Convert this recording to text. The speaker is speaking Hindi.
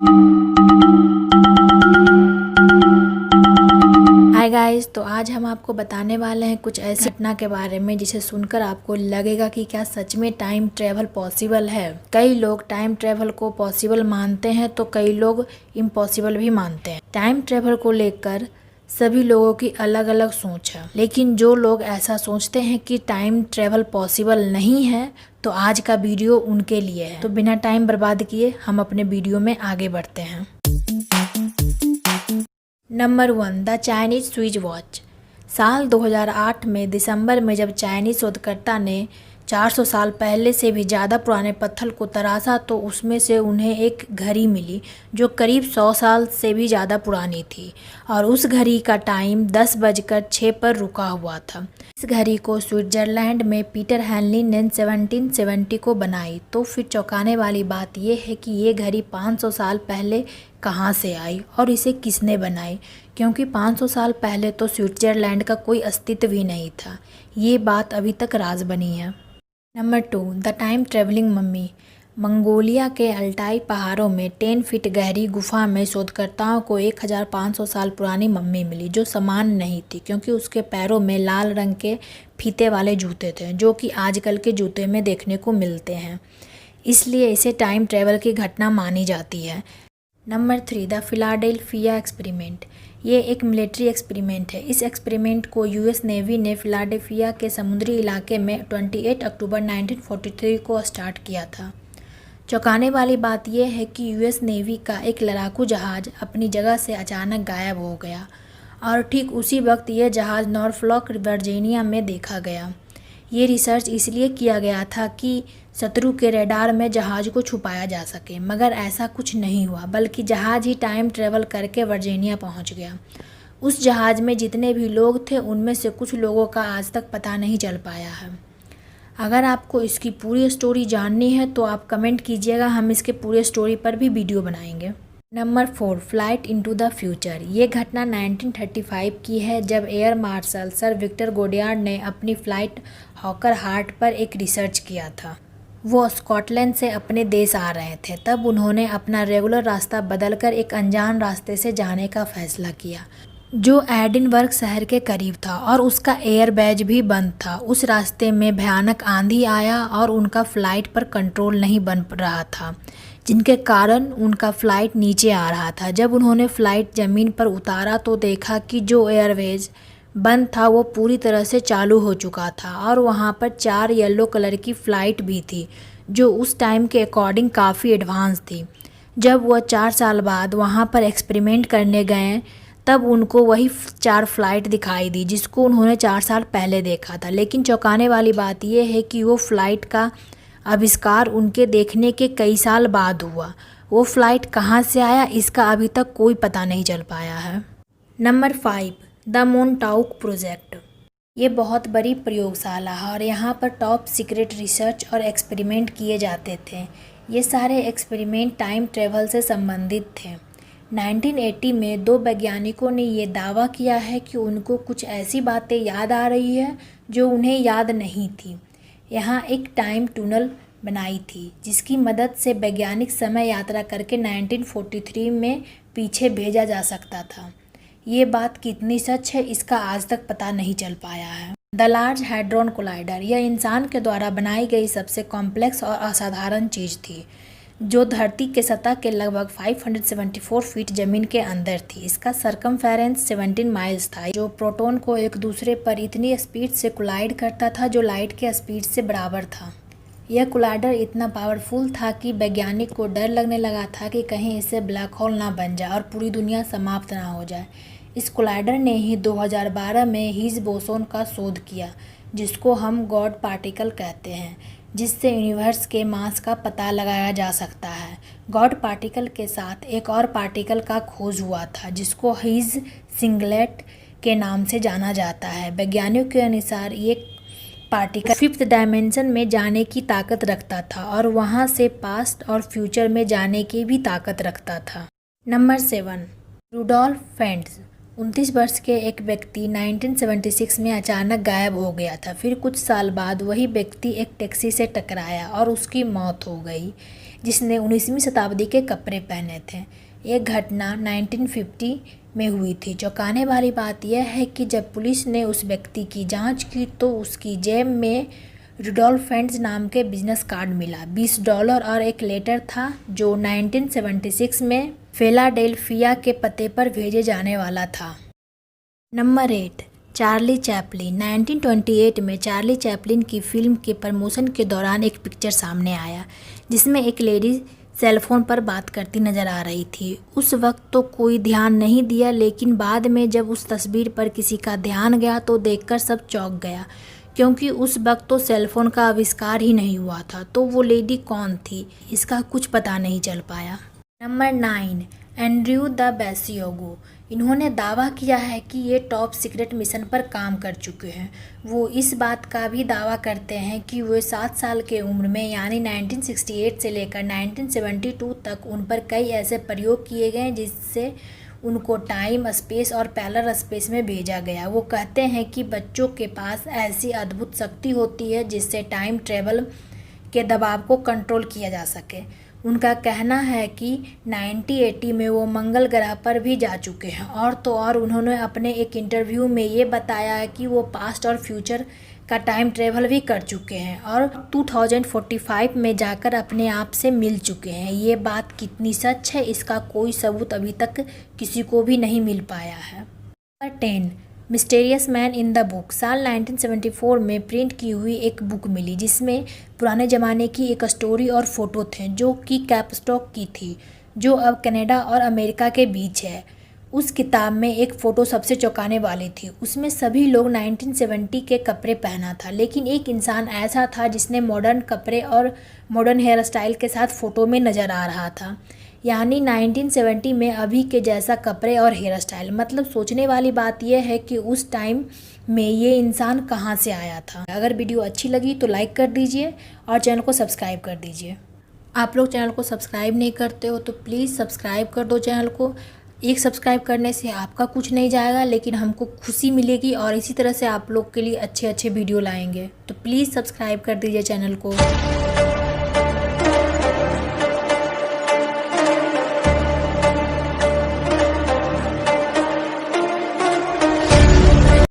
हाय गाइस, तो आज हम आपको बताने वाले हैं कुछ ऐसी घटना के बारे में जिसे सुनकर आपको लगेगा कि क्या सच में टाइम ट्रेवल पॉसिबल है। कई लोग टाइम ट्रेवल को पॉसिबल मानते हैं तो कई लोग इम्पॉसिबल भी मानते हैं। टाइम ट्रेवल को लेकर सभी लोगों की अलग अलग सोच है, लेकिन जो लोग ऐसा सोचते हैं कि टाइम ट्रेवल पॉसिबल नहीं है तो आज का वीडियो उनके लिए है। तो बिना टाइम बर्बाद किए हम अपने वीडियो में आगे बढ़ते हैं। Number 1, the Chinese switch watch. साल 2008 में दिसंबर में जब चाइनीज शोधकर्ता ने 400 साल पहले से भी ज़्यादा पुराने पत्थर को तराशा तो उसमें से उन्हें एक घड़ी मिली जो करीब 100 साल से भी ज़्यादा पुरानी थी और उस घड़ी का टाइम 10:06 पर रुका हुआ था। इस घड़ी को स्विट्जरलैंड में पीटर हैनली ने 1770 को बनाई। तो फिर चौंकाने वाली बात यह है कि ये घड़ी 500 साल पहले कहाँ से आई और इसे किसने बनाई, क्योंकि 500 साल पहले तो स्विट्जरलैंड का कोई अस्तित्व ही नहीं था। ये बात अभी तक राज बनी है। Number 2, the time travelling mummy. Mongolia के अल्टाई पहाड़ों में 10 फीट गहरी गुफा में शोधकर्ताओं को 1500 साल पुरानी मम्मी मिली जो सामान्य नहीं थी, क्योंकि उसके पैरों में लाल रंग के फीते वाले जूते थे जो कि आजकल के जूते में देखने को मिलते हैं। इसलिए इसे टाइम ट्रेवल की घटना मानी जाती है। Number 3, the Philadelphia experiment. ये एक मिलिट्री एक्सपेरिमेंट है। इस एक्सपेरिमेंट को यूएस नेवी ने फिलाडेल्फिया के समुद्री इलाके में 28 अक्टूबर 1943 को स्टार्ट किया था। चौंकाने वाली बात यह है कि यूएस नेवी का एक लड़ाकू जहाज़ अपनी जगह से अचानक गायब हो गया और ठीक उसी वक्त यह जहाज़ नॉरफॉक वर्जीनिया में देखा गया। ये रिसर्च इसलिए किया गया था कि शत्रु के रडार में जहाज़ को छुपाया जा सके, मगर ऐसा कुछ नहीं हुआ, बल्कि जहाज़ ही टाइम ट्रेवल करके वर्जीनिया पहुंच गया। उस जहाज़ में जितने भी लोग थे उनमें से कुछ लोगों का आज तक पता नहीं चल पाया है। अगर आपको इसकी पूरी स्टोरी जाननी है तो आप कमेंट कीजिएगा, हम इसके पूरे स्टोरी पर भी वीडियो बनाएंगे। Number 4, flight into the future. ये घटना 1935 की है जब एयर मार्शल सर विक्टर गोडियार्ड ने अपनी फ़्लाइट हॉकर हार्ट पर एक रिसर्च किया था। वो स्कॉटलैंड से अपने देश आ रहे थे। तब उन्होंने अपना रेगुलर रास्ता बदलकर एक अनजान रास्ते से जाने का फैसला किया जो एडिनबर्ग शहर के करीब था और उसका एयरबैग भी बंद था। उस रास्ते में भयानक आंधी आया और उनका फ़्लाइट पर कंट्रोल नहीं बन रहा था, जिनके कारण उनका फ़्लाइट नीचे आ रहा था। जब उन्होंने फ़्लाइट ज़मीन पर उतारा तो देखा कि जो एयरवेज बंद था वो पूरी तरह से चालू हो चुका था और वहाँ पर 4 येलो कलर की फ़्लाइट भी थी जो उस टाइम के अकॉर्डिंग काफ़ी एडवांस थी। जब वह 4 साल बाद वहाँ पर एक्सपेरिमेंट करने गए तब उनको वही 4 फ़्लाइट दिखाई दी जिसको उन्होंने 4 साल पहले देखा था। लेकिन चौंकाने वाली बात यह है कि वो फ़्लाइट का आविष्कार उनके देखने के कई साल बाद हुआ। वो फ़्लाइट कहाँ से आया इसका अभी तक कोई पता नहीं चल पाया है। नंबर 5, द मोनटाउक प्रोजेक्ट। ये बहुत बड़ी प्रयोगशाला है और यहाँ पर टॉप सीक्रेट रिसर्च और एक्सपेरिमेंट किए जाते थे। ये सारे एक्सपेरिमेंट टाइम ट्रेवल से संबंधित थे। 1980 में 2 वैज्ञानिकों ने ये दावा किया है कि उनको कुछ ऐसी बातें याद आ रही है जो उन्हें याद नहीं थी। यहाँ एक टाइम टनल बनाई थी जिसकी मदद से वैज्ञानिक समय यात्रा करके 1943 में पीछे भेजा जा सकता था। ये बात कितनी सच है इसका आज तक पता नहीं चल पाया है। The large hadron collider. यह इंसान के द्वारा बनाई गई सबसे कॉम्प्लेक्स और असाधारण चीज़ थी जो धरती के सतह के लगभग 574 फीट ज़मीन के अंदर थी। इसका सरकमफेरेंस 17 माइल्स था जो प्रोटॉन को एक दूसरे पर इतनी स्पीड से कोलाइड करता था जो लाइट के स्पीड से बराबर था। यह कोलाइडर इतना पावरफुल था कि वैज्ञानिक को डर लगने लगा था कि कहीं इससे ब्लैक होल ना बन जाए और पूरी दुनिया समाप्त ना हो जाए। इस कोलाइडर ने ही 2012 में हिग्स बोसोन का शोध किया जिसको हम गॉड पार्टिकल कहते हैं, जिससे यूनिवर्स के मास का पता लगाया जा सकता है। गॉड पार्टिकल के साथ एक और पार्टिकल का खोज हुआ था जिसको हिग्स सिंगलेट के नाम से जाना जाता है। वैज्ञानिकों के अनुसार ये पार्टिकल 5th डायमेंशन में जाने की ताकत रखता था और वहाँ से पास्ट और फ्यूचर में जाने की भी ताकत रखता था। Number 7, Rudolf फेंट्स। 29 वर्ष के एक व्यक्ति 1976 में अचानक गायब हो गया था। फिर कुछ साल बाद वही व्यक्ति एक टैक्सी से टकराया और उसकी मौत हो गई। जिसने 19वीं शताब्दी के कपड़े पहने थे। ये घटना 1950 में हुई थी। चौंकाने वाली बात यह है कि जब पुलिस ने उस व्यक्ति की जांच की तो उसकी जेब में रुडोल्फ फैंड्स नाम के बिजनेस कार्ड मिला। $20 और एक लेटर था जो 1976 में फिलाडेल्फिया के पते पर भेजे जाने वाला था। Number 8, Charlie Chaplin. 1928 में चार्ली चैपलिन की फिल्म के प्रमोशन के दौरान एक पिक्चर सामने आया जिसमें एक लेडी सेलफोन पर बात करती नजर आ रही थी। उस वक्त तो कोई ध्यान नहीं दिया, लेकिन बाद में जब उस तस्वीर पर किसी का ध्यान गया तो देखकर सब चौंक गया, क्योंकि उस वक्त तो सेलफोन का आविष्कार ही नहीं हुआ था। तो वो लेडी कौन थी, इसका कुछ पता नहीं चल पाया। नंबर 9, एंड्रयू द बेसियोगो। इन्होंने दावा किया है कि ये टॉप सीक्रेट मिशन पर काम कर चुके हैं। वो इस बात का भी दावा करते हैं कि वे 7 साल के उम्र में यानी 1968 से लेकर 1972 तक उन पर कई ऐसे प्रयोग किए गए जिससे उनको टाइम स्पेस और पैरेलल स्पेस में भेजा गया। वो कहते हैं कि बच्चों के पास ऐसी अद्भुत शक्ति होती है जिससे टाइम ट्रेवल के दबाव को कंट्रोल किया जा सके। उनका कहना है कि 1980 में वो मंगल ग्रह पर भी जा चुके हैं। और तो और उन्होंने अपने एक इंटरव्यू में ये बताया है कि वो पास्ट और फ्यूचर का टाइम ट्रेवल भी कर चुके हैं और 2045 में जाकर अपने आप से मिल चुके हैं। ये बात कितनी सच है इसका कोई सबूत अभी तक किसी को भी नहीं मिल पाया है। Number 10, mysterious man in the book. साल 1974 में प्रिंट की हुई एक बुक मिली जिसमें पुराने ज़माने की एक स्टोरी और फोटो थे जो कि कैपस्टॉक की थी, जो अब कनाडा और अमेरिका के बीच है। उस किताब में एक फ़ोटो सबसे चौंकाने वाली थी। उसमें सभी लोग 1970 के कपड़े पहना था, लेकिन एक इंसान ऐसा था जिसने मॉडर्न कपड़े और मॉडर्न हेयर स्टाइल के साथ फ़ोटो में नज़र आ रहा था, यानी 1970 में अभी के जैसा कपड़े और हेयर स्टाइल। मतलब सोचने वाली बात यह है कि उस टाइम में ये इंसान कहाँ से आया था। अगर वीडियो अच्छी लगी तो लाइक कर दीजिए और चैनल को सब्सक्राइब कर दीजिए। आप लोग चैनल को सब्सक्राइब नहीं करते हो तो प्लीज़ सब्सक्राइब कर दो चैनल को। एक सब्सक्राइब करने से आपका कुछ नहीं जाएगा, लेकिन हमको खुशी मिलेगी और इसी तरह से आप लोग के लिए अच्छे अच्छे वीडियो लाएंगे। तो प्लीज़ सब्सक्राइब कर दीजिए चैनल को।